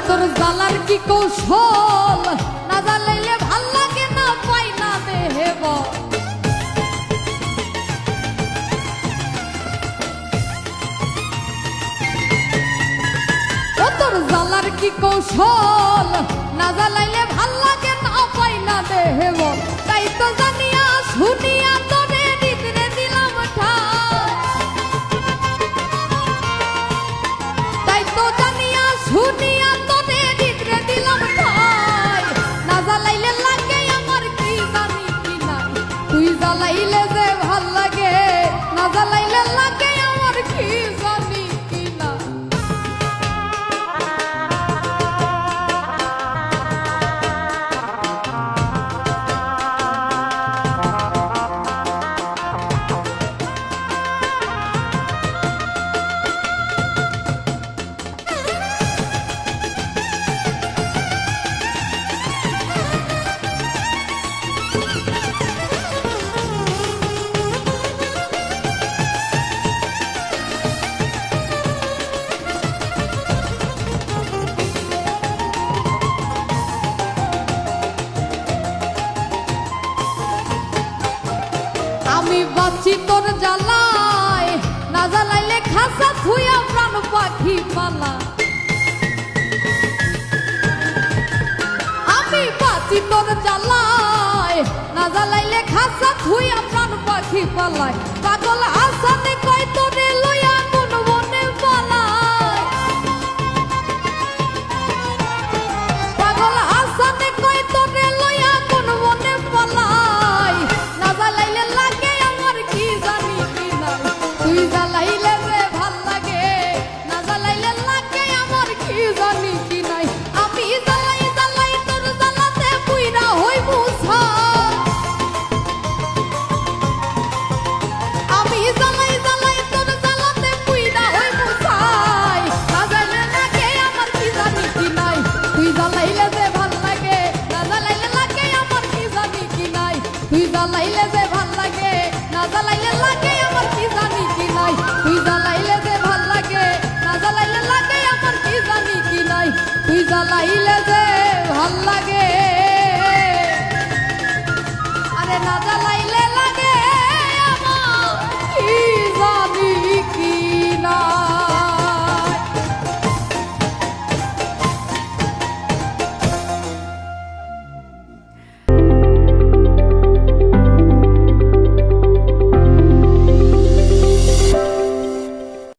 তোর জালার কি কৌশল না জ্বালাইলে ভাল লাগে না পাই না দেহে বল তোর জালার কি কৌশল না জ্বালাইলে ভাল লাগে না পাই না দেহে বল তাই তো জানিয়া শুনিয়া তোরে দিতে দিলাম ঠাই তাই তো জানিয়া শুনিয়া তোরে দিতে দিলাম ঠাই না জ্বালাইলে লাগে আমার কি জানি কি নাই তুই জ্বালাইলে যে ভাল লাগে না জ্বালাইলে লাগে আমার কি জানি কি না আমি বাঁচি তোর জ্বালায় না জ্বালাইলে খাসা থুইয়া প্রাণ পাখি পালা আমি বাঁচি তোর জ্বালায় না জ্বালাইলে খাসা থুইয়া প্রাণ পাখি পালায় পাগল আসানে কই তোরে লইয়া কোন বনে পালায় পাগল আসানে কই তোরে লইয়া কোন বনে পালায় না জ্বালাইলে লাগে আমার কি জানি কি নাই তুই জ্বালাইলে যে ভাল লাগে না জ্বালাইলে লাগে আমার কি জানি